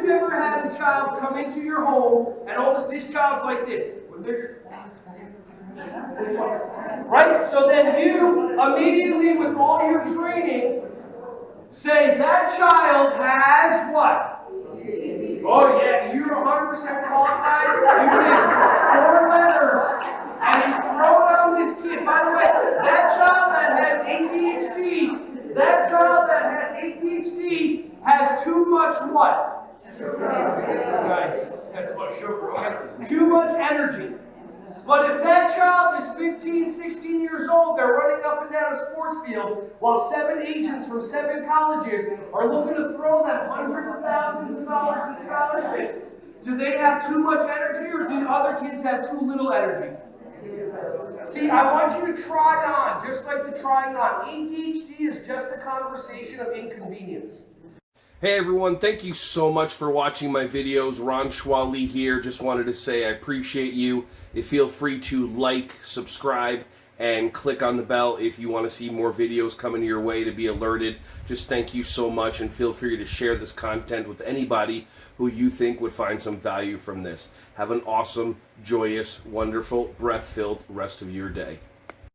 you've ever had a child come into your home and all this child's like this? Right? So then you immediately, with all your training, say that child has what? Oh yeah, you're 100% qualified. You take 4 letters and you throw it on this kid. By the way, that child that has ADHD has too much what? Nice. That's what sugar. Okay. Too much energy. But if that child is 15, 16 years old, they're running up and down a sports field while 7 agents from 7 colleges are looking to throw them hundreds of thousands of dollars in scholarships. Do they have too much energy, or do other kids have too little energy? See, I want you to try on, just like the trying on. ADHD is just a conversation of inconvenience. Hey everyone, thank you so much for watching my videos. Ron Schwally here. Just wanted to say I appreciate you. Feel free to like, subscribe, and click on the bell if you want to see more videos coming your way to be alerted. Just thank you so much, and feel free to share this content with anybody who you think would find some value from this. Have an awesome, joyous, wonderful, breath-filled rest of your day.